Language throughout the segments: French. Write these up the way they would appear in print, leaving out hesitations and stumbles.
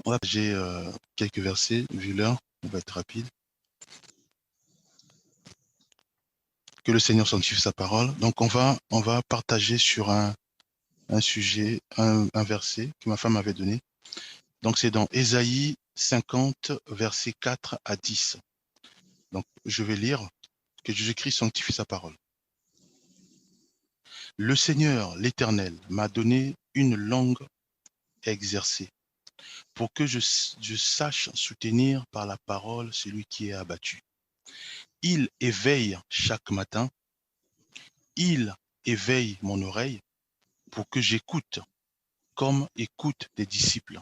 On va partager quelques versets, vu l'heure, on va être rapide. Que le Seigneur sanctifie sa parole. Donc on va partager sur un sujet, un verset que ma femme m'avait donné. Donc c'est dans Ésaïe 50, versets 4 à 10. Donc je vais lire que Jésus-Christ sanctifie sa parole. Le Seigneur, l'Éternel, m'a donné une langue exercée pour que je sache soutenir par la parole celui qui est abattu. Il éveille chaque matin, il éveille mon oreille pour que j'écoute comme écoutent des disciples.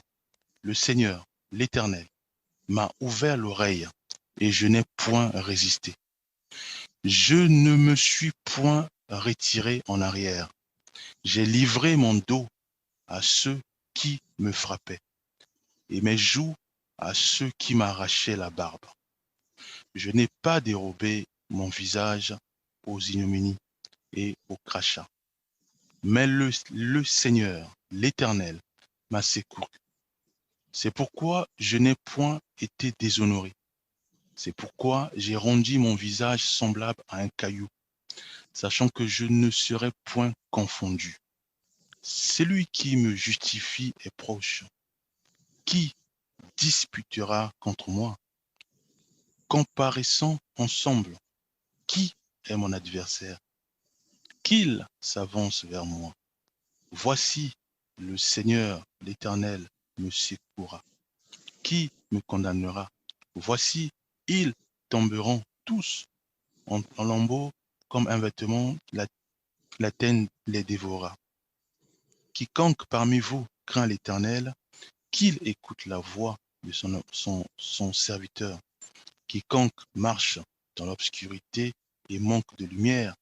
Le Seigneur, l'Éternel, m'a ouvert l'oreille et je n'ai point résisté. Je ne me suis point retiré en arrière. J'ai livré mon dos à ceux qui me frappaient et mes joues à ceux qui m'arrachaient la barbe. Je n'ai pas dérobé mon visage aux ignominies et aux crachats. Mais le Seigneur, l'Éternel, m'a secouru. C'est pourquoi je n'ai point été déshonoré. C'est pourquoi j'ai rendu mon visage semblable à un caillou, sachant que je ne serai point confondu. Celui qui me justifie est proche. Qui disputera contre moi? Comparaissons ensemble. Qui est mon adversaire? Qu'il s'avance vers moi. Voici, le Seigneur, l'Éternel, me secourra. Qui me condamnera? Voici, ils tomberont tous en lambeaux comme un vêtement, la teigne les dévora. Quiconque parmi vous craint l'Éternel, qu'il écoute la voix de son serviteur. Quiconque marche dans l'obscurité et manque de lumière,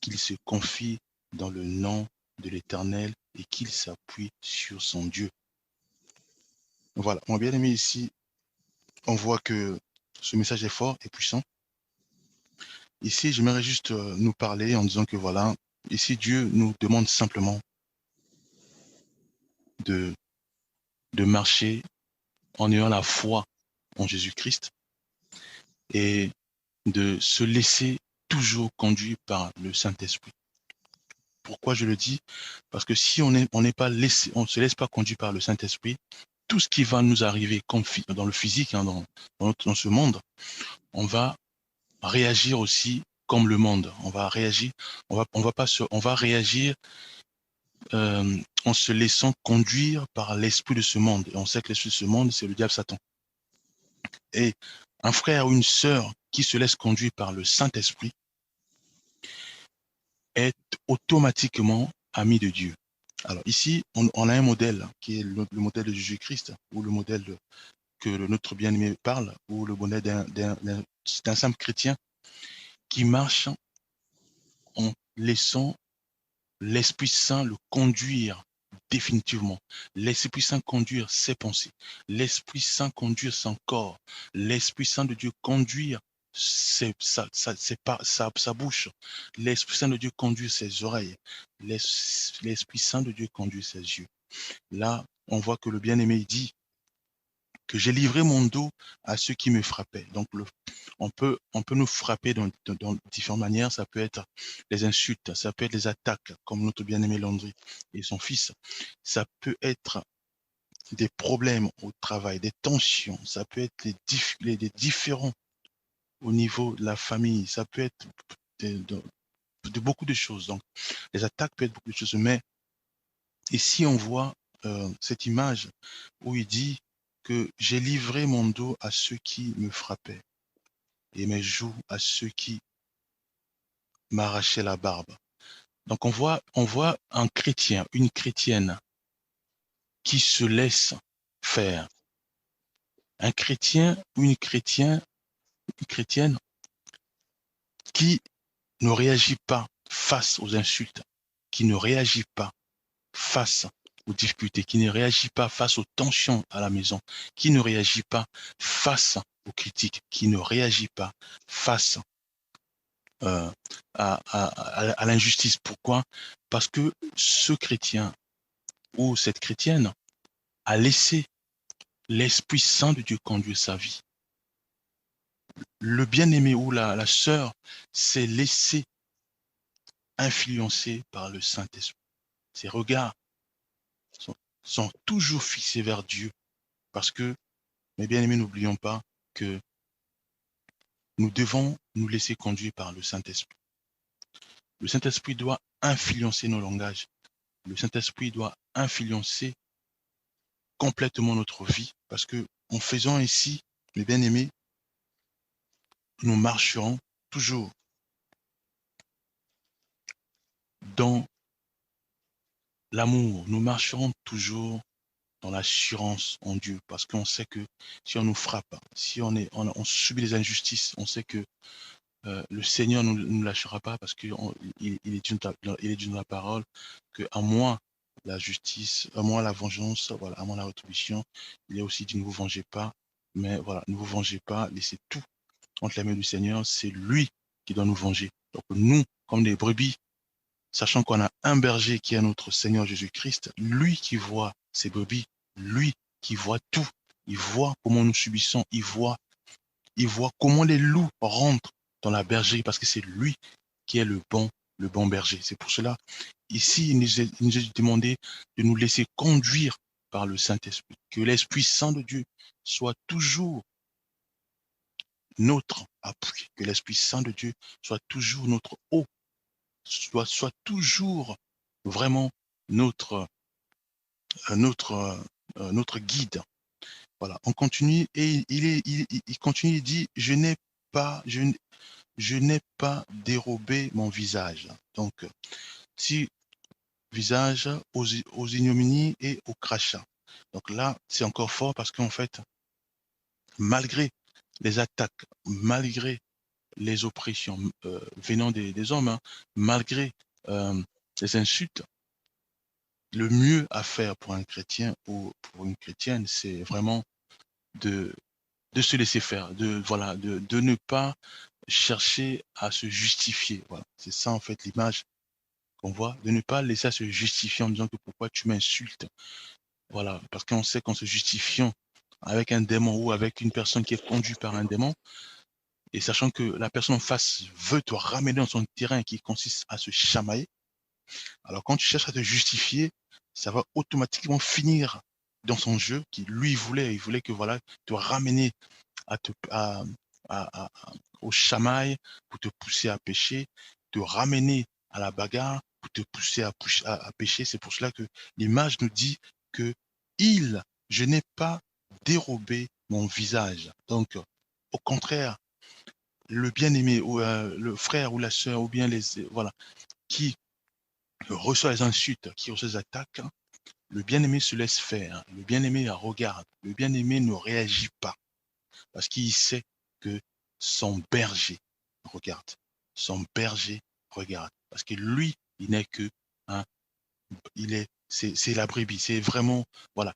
qu'il se confie dans le nom de l'Éternel et qu'il s'appuie sur son Dieu. Voilà, mon bien-aimé, ici, on voit que ce message est fort et puissant. Ici, j'aimerais juste nous parler en disant que voilà, ici, Dieu nous demande simplement de marcher en ayant la foi en Jésus-Christ et de se laisser toujours conduire par le Saint-Esprit. Pourquoi je le dis? Parce que si on n'est pas laissé, on ne se laisse pas conduire par le Saint-Esprit, tout ce qui va nous arriver comme dans le physique, hein, dans ce monde, on va réagir aussi comme le monde. On va réagir, on va réagir en se laissant conduire par l'esprit de ce monde. Et on sait que l'esprit de ce monde, c'est le diable Satan. Et un frère ou une sœur qui se laisse conduire par le Saint-Esprit est automatiquement ami de Dieu. Alors ici, on a un modèle qui est le modèle de Jésus-Christ, ou le modèle que notre bien-aimé parle, ou le modèle d'un simple chrétien qui marche en laissant l'Esprit Saint le conduire définitivement. L'Esprit Saint conduire ses pensées. L'Esprit Saint conduire son corps. L'Esprit Saint de Dieu conduire sa bouche. L'Esprit Saint de Dieu conduire ses oreilles. L'Esprit Saint de Dieu conduire ses yeux. Là, on voit que le bien-aimé dit que j'ai livré mon dos à ceux qui me frappaient. Donc, on peut nous frapper dans différentes manières. Ça peut être les insultes, ça peut être les attaques, comme notre bien-aimé Landry et son fils. Ça peut être des problèmes au travail, des tensions. Ça peut être des différends au niveau de la famille. Ça peut être de beaucoup de choses. Donc, les attaques peuvent être beaucoup de choses. Mais ici, on voit cette image où il dit que j'ai livré mon dos à ceux qui me frappaient et mes joues à ceux qui m'arrachaient la barbe. Donc on voit un chrétien, une chrétienne qui se laisse faire. Un chrétien ou une chrétienne qui ne réagit pas face aux insultes, qui ne réagit pas face aux difficultés, qui ne réagit pas face aux tensions à la maison, qui ne réagit pas face aux critiques, qui ne réagit pas face à l'injustice. Pourquoi? Parce que ce chrétien ou cette chrétienne a laissé l'Esprit Saint de Dieu conduit sa vie. Le bien-aimé ou la sœur s'est laissé influencer par le Saint-Esprit. Ses regards sont toujours fixés vers Dieu. Parce que, mes bien-aimés, n'oublions pas que nous devons nous laisser conduire par le Saint-Esprit. Le Saint-Esprit doit influencer nos langages. Le Saint-Esprit doit influencer complètement notre vie. Parce que, en faisant ainsi, mes bien-aimés, nous marcherons toujours dans l'amour. Nous marcherons toujours dans l'assurance en Dieu. Parce qu'on sait que si on nous frappe, si on subit les injustices, on sait que le Seigneur ne nous lâchera pas parce qu'il est dit dans la parole que à moi la justice, à moi la vengeance, voilà, à moi la rétribution. Il est aussi dit ne vous vengez pas, mais voilà, ne vous vengez pas, laissez tout entre les mains du Seigneur, c'est lui qui doit nous venger. Donc nous, comme des brebis, sachant qu'on a un berger qui est notre Seigneur Jésus-Christ, lui qui voit ses brebis, lui qui voit tout, il voit comment nous subissons, il voit comment les loups rentrent dans la bergerie parce que c'est lui qui est le bon berger. C'est pour cela, ici, il nous est demandé de nous laisser conduire par le Saint-Esprit. Que l'Esprit Saint de Dieu soit toujours notre appui. Que l'Esprit Saint de Dieu soit toujours notre haut, soit toujours vraiment notre, notre guide. Voilà, on continue et il continue, il dit, je n'ai pas dérobé mon visage. Donc, si visage aux ignominies et aux crachats. Donc là, c'est encore fort parce qu'en fait, malgré les attaques, malgré les oppressions venant des hommes, hein, malgré les insultes, le mieux à faire pour un chrétien ou pour une chrétienne, c'est vraiment de se laisser faire, de ne pas chercher à se justifier. Voilà. C'est ça en fait l'image qu'on voit, de ne pas laisser à se justifier en disant que pourquoi tu m'insultes. Voilà, parce qu'on sait qu'en se justifiant avec un démon ou avec une personne qui est conduite par un démon, et sachant que la personne en face veut te ramener dans son terrain qui consiste à se chamailler, alors quand tu cherches à te justifier, ça va automatiquement finir dans son jeu qui lui il voulait que voilà, te ramener à te, au chamail pour te pousser à pécher, te ramener à la bagarre pour te pousser à pécher. C'est pour cela que l'image nous dit que je n'ai pas dérobé mon visage. Donc, au contraire, le bien-aimé ou le frère ou la sœur ou bien voilà, qui reçoit les insultes, qui reçoit les attaques, hein, le bien-aimé se laisse faire, le bien-aimé regarde, le bien-aimé ne réagit pas parce qu'il sait que son berger regarde, son berger regarde, parce que lui, il n'est que, hein, c'est la brebis, c'est vraiment, voilà,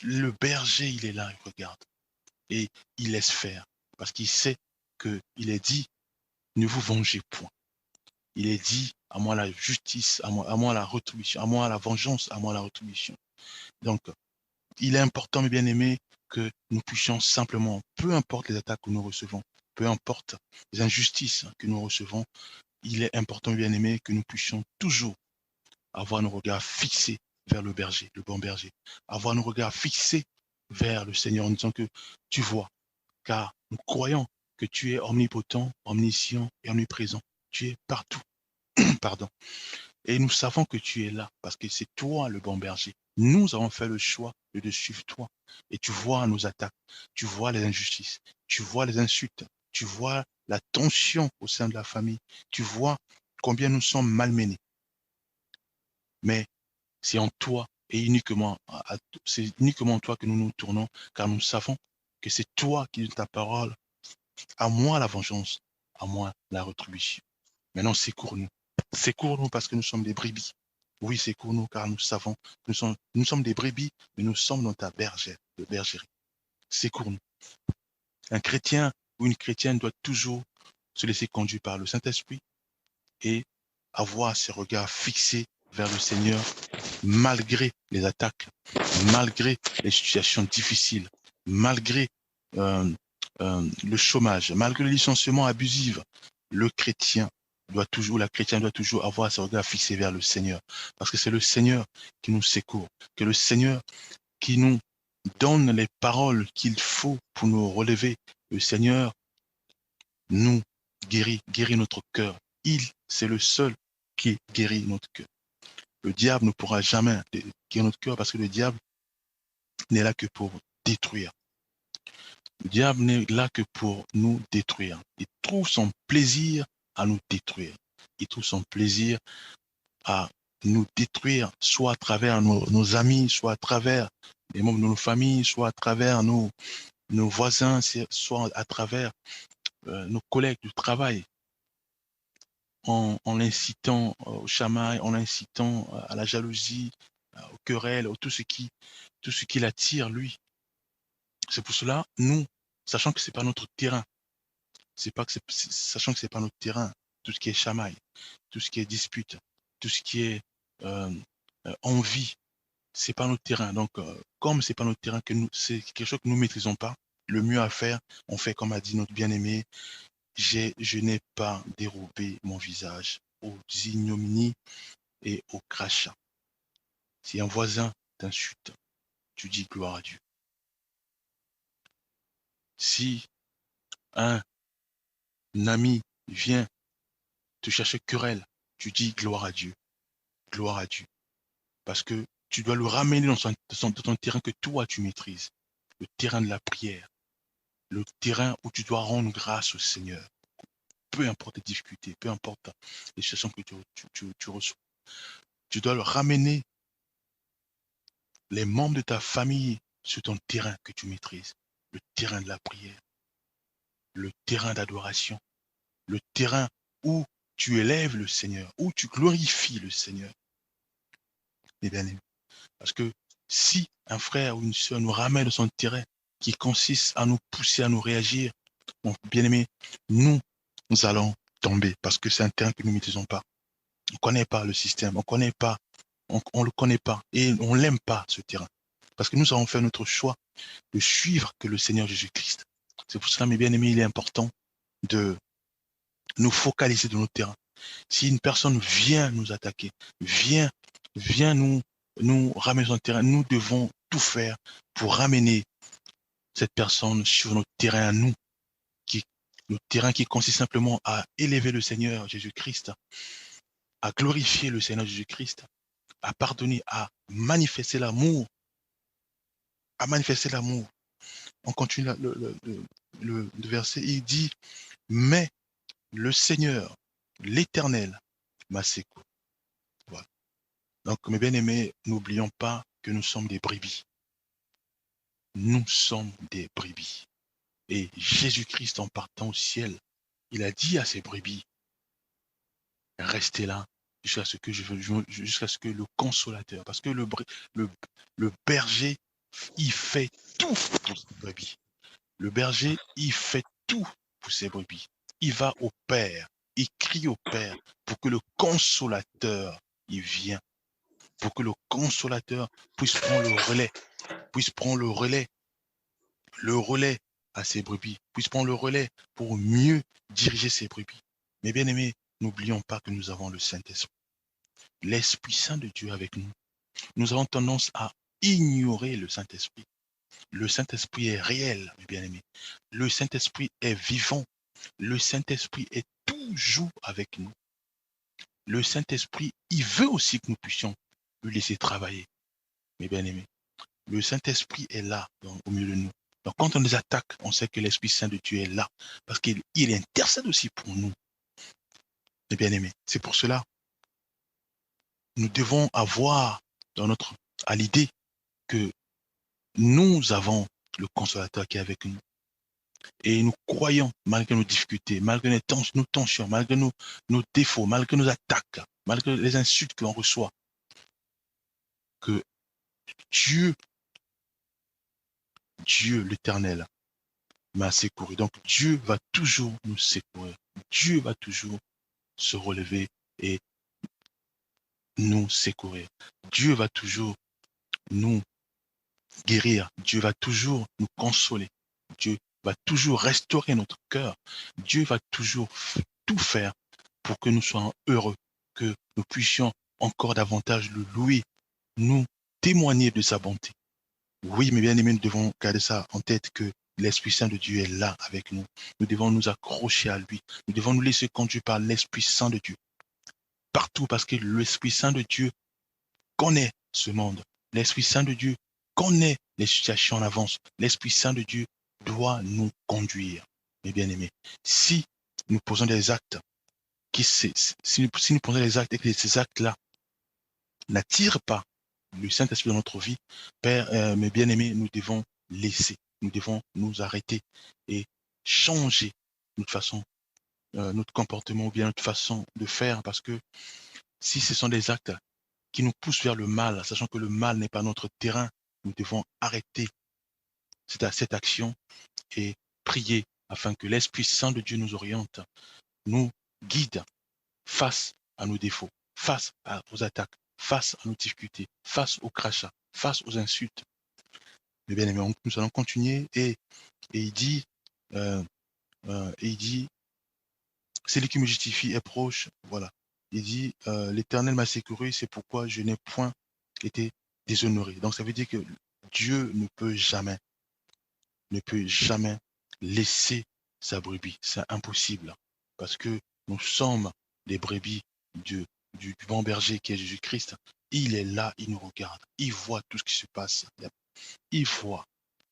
le berger, il est là, il regarde et il laisse faire, parce qu'il sait que il est dit, ne vous vengez point. Il est dit, à moi la justice, à moi la rétribution, à moi la vengeance, à moi la rétribution. Donc, il est important, mes bien-aimés, que nous puissions simplement, peu importe les attaques que nous recevons, peu importe les injustices que nous recevons, il est important, mes bien-aimés, que nous puissions toujours avoir nos regards fixés vers le berger, le bon berger, avoir nos regards fixés vers le Seigneur en disant que tu vois, car nous croyons que tu es omnipotent, omniscient et omniprésent. Tu es partout. Pardon. Et nous savons que tu es là parce que c'est toi le bon berger. Nous avons fait le choix de suivre toi. Et tu vois nos attaques, tu vois les injustices, tu vois les insultes, tu vois la tension au sein de la famille, tu vois combien nous sommes malmenés. Mais c'est en toi et uniquement, c'est uniquement en toi que nous nous tournons, car nous savons que c'est toi qui donnes ta parole. À moi la vengeance, à moi la rétribution. Maintenant, secours-nous. Secours-nous parce que nous sommes des brebis. Oui, secours-nous car nous savons que nous sommes des brebis, mais nous sommes dans ta bergerie. Secours-nous. Un chrétien ou une chrétienne doit toujours se laisser conduire par le Saint-Esprit et avoir ses regards fixés vers le Seigneur malgré les attaques, malgré les situations difficiles, malgré le chômage, malgré le licenciement abusif, le chrétien la chrétienne doit toujours avoir ses regards fixés vers le Seigneur. Parce que c'est le Seigneur qui nous secourt, que le Seigneur qui nous donne les paroles qu'il faut pour nous relever. Le Seigneur nous guérit notre cœur. C'est le seul qui guérit notre cœur. Le diable ne pourra jamais guérir notre cœur parce que le diable n'est là que pour détruire. Le diable n'est là que pour nous détruire. Il trouve son plaisir à nous détruire. Il trouve son plaisir à nous détruire, soit à travers nos amis, soit à travers les membres de nos familles, soit à travers nos voisins, soit à travers nos collègues du travail, en l'incitant au chamail, en l'incitant à la jalousie, aux querelles, tout ce qui l'attire, lui. C'est pour cela, nous, sachant que c'est pas notre terrain, sachant que c'est pas notre terrain, tout ce qui est chamail, tout ce qui est dispute, tout ce qui est envie, c'est pas notre terrain. Donc, comme c'est pas notre terrain, c'est quelque chose que nous maîtrisons pas, le mieux à faire, on fait comme a dit notre bien-aimé, je n'ai pas dérobé mon visage aux ignominies et aux crachats. Si un voisin t'insulte, tu dis gloire à Dieu. Si un ami vient te chercher querelle, tu dis gloire à Dieu. Gloire à Dieu. Parce que tu dois le ramener dans ton terrain que toi tu maîtrises. Le terrain de la prière. Le terrain où tu dois rendre grâce au Seigneur. Peu importe les difficultés, peu importe les situations que tu reçois. Tu dois le ramener les membres de ta famille sur ton terrain que tu maîtrises. Le terrain de la prière. Le terrain d'adoration. Le terrain où tu élèves le Seigneur, où tu glorifies le Seigneur. Mes bien-aimés. Parce que si un frère ou une soeur nous ramène dans son terrain qui consiste à nous pousser à nous réagir, mon bien-aimé, nous allons tomber parce que c'est un terrain que nous ne maîtrisons pas. On ne connaît pas le système, on ne le connaît pas et on ne l'aime pas ce terrain. Parce que nous avons fait notre choix de suivre que le Seigneur Jésus-Christ. C'est pour cela, mes bien-aimés, il est important de nous focaliser dans notre terrain. Si une personne vient nous attaquer, vient nous ramener sur le terrain, nous devons tout faire pour ramener cette personne sur notre terrain à nous, notre terrain qui consiste simplement à élever le Seigneur Jésus-Christ, à glorifier le Seigneur Jésus-Christ, à pardonner, à manifester l'amour, On continue le verset, il dit, mais le Seigneur, l'Éternel, m'a secouru. Voilà. Donc, mes bien-aimés, n'oublions pas que nous sommes des brebis. Nous sommes des brebis. Et Jésus-Christ, en partant au ciel, il a dit à ses brebis, restez là jusqu'à ce que le consolateur, parce que le berger, il fait tout pour ses brebis. Le berger, il fait tout pour ses brebis. Il va au Père, il crie au Père pour que le consolateur, il vienne, pour que le consolateur puisse prendre le relais à ses brebis, puisse prendre le relais pour mieux diriger ses brebis. Mais bien aimés, n'oublions pas que nous avons le Saint-Esprit, l'Esprit Saint de Dieu avec nous. Nous avons tendance à ignorer le Saint-Esprit. Le Saint-Esprit est réel, mes bien-aimés. Le Saint-Esprit est vivant. Le Saint-Esprit est toujours avec nous. Le Saint-Esprit, il veut aussi que nous puissions le laisser travailler, mes bien-aimés. Le Saint-Esprit est là, au milieu de nous. Donc, quand on les attaque, on sait que l'Esprit Saint de Dieu est là, parce qu'il intercède aussi pour nous, mes bien-aimés. C'est pour cela, nous devons avoir à l'idée que nous avons le Consolateur qui est avec nous. Et nous croyons, malgré nos difficultés, malgré nos tensions, malgré nos défauts, malgré nos attaques, malgré les insultes que l'on reçoit, que Dieu l'Éternel, m'a secouru. Donc Dieu va toujours nous secourir. Dieu va toujours se relever et nous secourir. Dieu va toujours nous guérir. Dieu va toujours nous consoler. Dieu va toujours restaurer notre cœur. Dieu va toujours tout faire pour que nous soyons heureux, que nous puissions encore davantage le louer, nous témoigner de sa bonté. Oui, mes bien-aimés, nous devons garder ça en tête que l'Esprit Saint de Dieu est là avec nous. Nous devons nous accrocher à lui. Nous devons nous laisser conduire par l'Esprit Saint de Dieu. Partout, parce que l'Esprit Saint de Dieu connaît ce monde. L'Esprit Saint de Dieu connaît les situations en avance. L'Esprit Saint de Dieu doit nous conduire, mes bien-aimés. Si nous posons des actes, si nous posons des actes et que ces actes-là n'attirent pas le Saint-Esprit dans notre vie, Père, mes bien-aimés, nous devons laisser, nous devons nous arrêter et changer notre façon, notre comportement ou bien notre façon de faire, parce que si ce sont des actes qui nous poussent vers le mal, sachant que le mal n'est pas notre terrain, nous devons arrêter cette action et prier afin que l'Esprit Saint de Dieu nous oriente, nous guide face à nos défauts, face aux attaques, face à nos difficultés, face aux crachats, face aux insultes. Mais bien aimé, nous allons continuer et il dit, celui qui me justifie est proche. Voilà. Il dit, l'Éternel m'a sécurisé, c'est pourquoi je n'ai point été déshonoré. Donc ça veut dire que Dieu ne peut jamais laisser sa brebis. C'est impossible. Parce que nous sommes des brebis du bon berger qui est Jésus-Christ. Il est là, il nous regarde. Il voit tout ce qui se passe. Il voit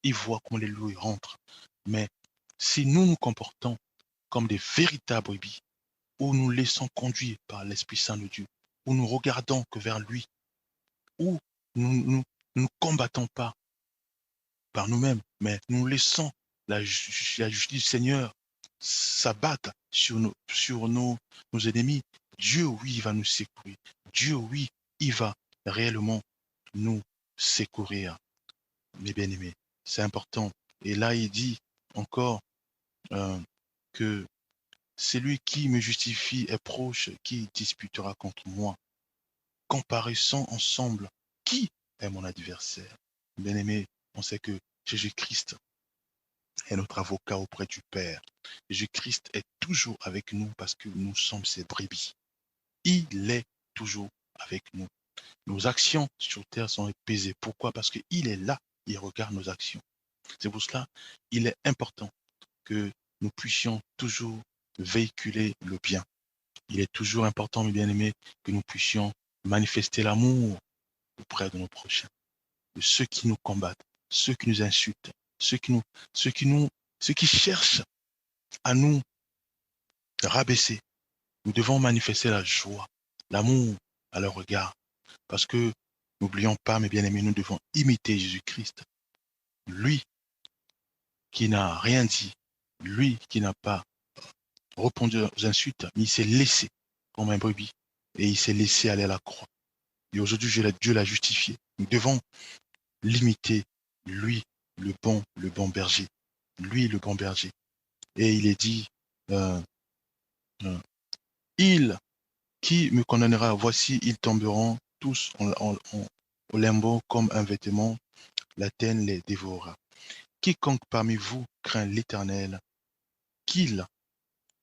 comment les loups rentrent. Mais si nous nous comportons comme des véritables brebis, où nous laissons conduire par l'Esprit Saint de Dieu, où nous regardons que vers lui, où nous ne combattons pas par nous-mêmes, mais nous laissons la justice du Seigneur s'abattre sur nos ennemis. Dieu, oui, il va nous secourir. Dieu, oui, il va réellement nous secourir, mes bien-aimés. C'est important. Et là, il dit encore que celui qui me justifie est proche, qui disputera contre moi. Comparaissons ensemble. Qui est mon adversaire? Bien-aimé, on sait que Jésus-Christ est notre avocat auprès du Père. Jésus-Christ est toujours avec nous parce que nous sommes ses brebis. Il est toujours avec nous. Nos actions sur terre sont pesées. Pourquoi? Parce qu'il est là, il regarde nos actions. C'est pour cela qu'il est important que nous puissions toujours véhiculer le bien. Il est toujours important, mes bien-aimés, que nous puissions manifester l'amour auprès de nos prochains, de ceux qui nous combattent, ceux qui nous insultent, ceux qui cherchent à nous rabaisser. Nous devons manifester la joie, l'amour à leur regard. Parce que, n'oublions pas, mes bien-aimés, nous devons imiter Jésus-Christ. Lui qui n'a rien dit, lui qui n'a pas répondu aux insultes, mais il s'est laissé comme un brebis et il s'est laissé aller à la croix. Et aujourd'hui, Dieu l'a justifié. Nous devons l'imiter, lui, le bon berger. Lui, le bon berger. Et il est dit, il qui me condamnera, voici, ils tomberont tous au limbo comme un vêtement, la terre les dévorera. Quiconque parmi vous craint l'Éternel, qu'il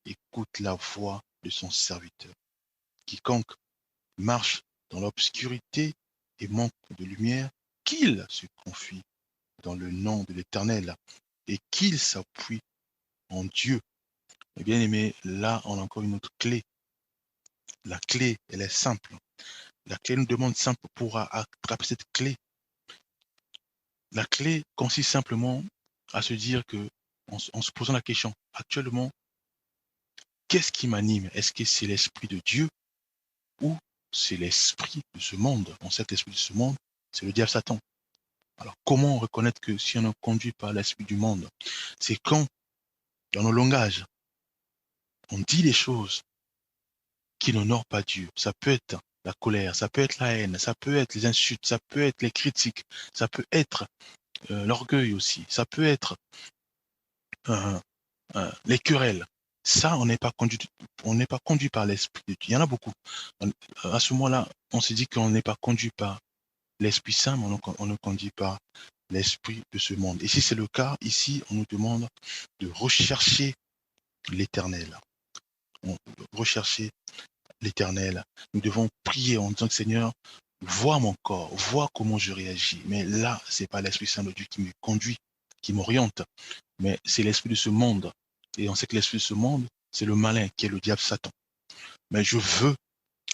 écoute la voix de son serviteur. Quiconque marche dans l'obscurité et manque de lumière, qu'il se confie dans le nom de l'Éternel et qu'il s'appuie en Dieu. Et bien aimé, là on a encore une autre clé. La clé, elle est simple. La clé nous demande simple pour attraper cette clé. La clé consiste simplement à se dire que, en se posant la question, actuellement, qu'est-ce qui m'anime? Est-ce que c'est l'esprit de Dieu ou c'est l'esprit de ce monde? On sait que l'esprit de ce monde, c'est le diable Satan. Alors, comment reconnaître que si on est conduit par l'esprit du monde, c'est quand, dans nos langages, on dit des choses qui n'honorent pas Dieu. Ça peut être la colère, ça peut être la haine, ça peut être les insultes, ça peut être les critiques, ça peut être l'orgueil aussi, ça peut être les querelles. Ça, on n'est pas conduit par l'Esprit de Dieu. Il y en a beaucoup. À ce moment-là, on se dit qu'on n'est pas conduit par l'Esprit Saint, mais on ne conduit pas l'Esprit de ce monde. Et si c'est le cas, ici, on nous demande de rechercher l'Éternel. Rechercher l'Éternel. Nous devons prier en disant que Seigneur, vois mon corps, vois comment je réagis. Mais là, c'est pas l'Esprit Saint de Dieu qui me conduit, qui m'oriente, mais c'est l'esprit de ce monde. Et on sait que l'esprit de ce monde, c'est le malin, qui est le diable Satan. Mais je veux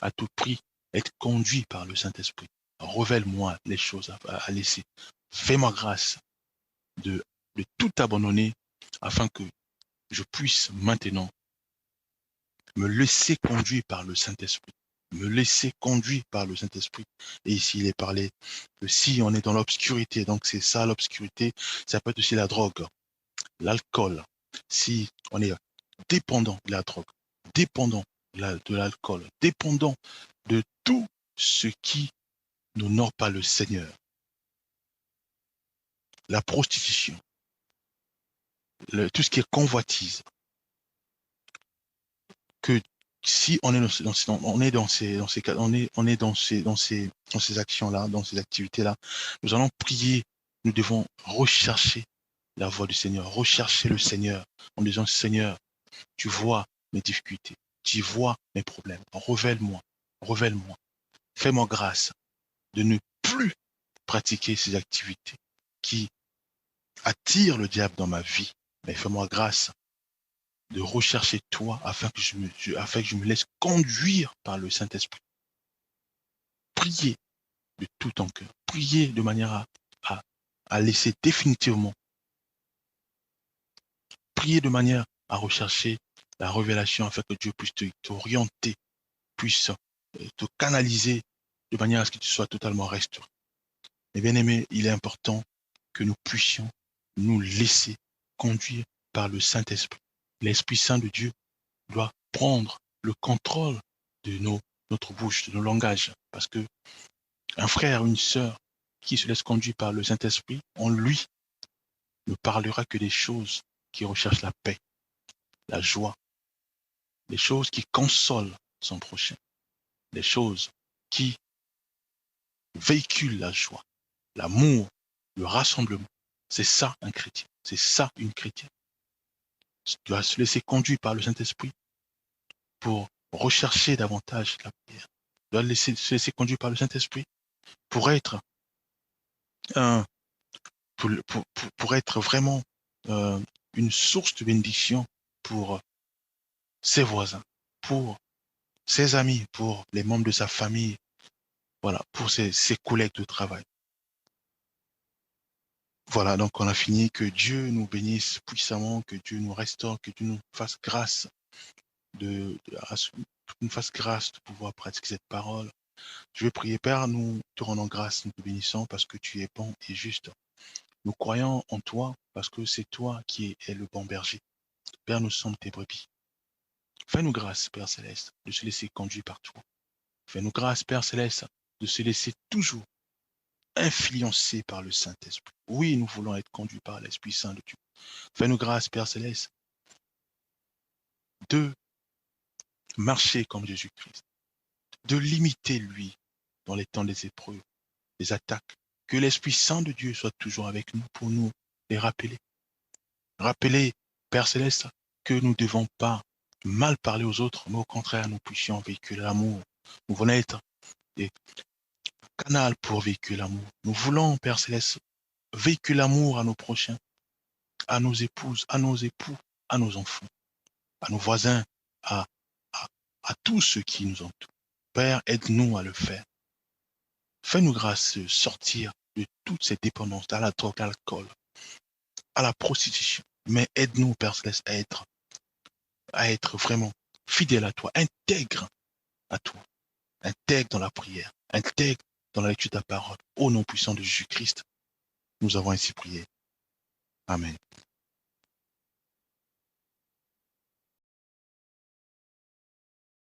à tout prix être conduit par le Saint-Esprit. Révèle-moi les choses à laisser. Fais-moi grâce de tout abandonner afin que je puisse maintenant me laisser conduire par le Saint-Esprit. Me laisser conduire par le Saint-Esprit. Et ici, il est parlé que si on est dans l'obscurité, donc c'est ça l'obscurité, ça peut être aussi la drogue, l'alcool. Si on est dépendant de la drogue, dépendant de l'alcool, dépendant de tout ce qui n'honore pas le Seigneur, la prostitution, tout ce qui est convoitise, que si on est dans ces actions-là, dans ces activités-là, nous allons prier, nous devons rechercher la voix du Seigneur, rechercher le Seigneur en disant Seigneur, tu vois mes difficultés, tu vois mes problèmes, révèle-moi, révèle-moi, fais-moi grâce de ne plus pratiquer ces activités qui attirent le diable dans ma vie, mais fais-moi grâce de rechercher toi afin que je me laisse conduire par le Saint-Esprit. Priez de tout ton cœur. Priez de manière à laisser définitivement. Priez de manière à rechercher la révélation afin que Dieu puisse t'orienter, puisse te canaliser de manière à ce que tu sois totalement restauré. Mais bien aimé, il est important que nous puissions nous laisser conduire par le Saint-Esprit. L'Esprit Saint de Dieu doit prendre le contrôle de notre bouche, de nos langages. Parce que un frère ou une sœur qui se laisse conduire par le Saint-Esprit, en lui, ne parlera que des choses qui recherchent la paix, la joie, des choses qui consolent son prochain, des choses qui véhiculent la joie, l'amour, le rassemblement. C'est ça un chrétien, c'est ça une chrétienne. Tu dois se laisser conduire par le Saint-Esprit pour rechercher davantage la prière. Tu dois se laisser conduire par le Saint-Esprit pour être pour être vraiment une source de bénédiction pour ses voisins, pour ses amis, pour les membres de sa famille, voilà, pour ses collègues de travail. Voilà, donc on a fini. Que Dieu nous bénisse puissamment, que Dieu nous restaure, que Dieu nous fasse grâce nous fasse grâce de pouvoir pratiquer cette parole. Je vais prier, Père, nous te rendons grâce, nous te bénissons parce que tu es bon et juste. Nous croyons en toi parce que c'est toi qui es le bon berger. Père, nous sommes tes brebis. Fais-nous grâce, Père Céleste, de se laisser conduire par toi. Fais-nous grâce, Père Céleste, de se laisser toujours influencer par le Saint-Esprit. Oui, nous voulons être conduits par l'Esprit Saint de Dieu. Fais-nous grâce, Père Céleste, de marcher comme Jésus-Christ, de l'imiter lui dans les temps des épreuves, des attaques. Que l'Esprit Saint de Dieu soit toujours avec nous pour nous les rappeler. Rappeler, Père Céleste, que nous ne devons pas mal parler aux autres, mais au contraire, nous puissions véhiculer l'amour. Nous voulons être des canaux pour véhiculer l'amour. Nous voulons, Père Céleste, véhiculer l'amour à nos prochains, à nos épouses, à nos époux, à nos enfants, à nos voisins, à, à, à tous ceux qui nous entourent. Père, aide-nous à le faire. Fais-nous grâce de sortir de toutes ces dépendances, à la drogue, à l'alcool, à la prostitution. Mais aide-nous, Père Céleste, à être vraiment fidèle à toi, intègre à toi, intègre dans la prière, intègre dans la lecture de ta parole. Au nom puissant de Jésus-Christ, nous avons ainsi prié. Amen.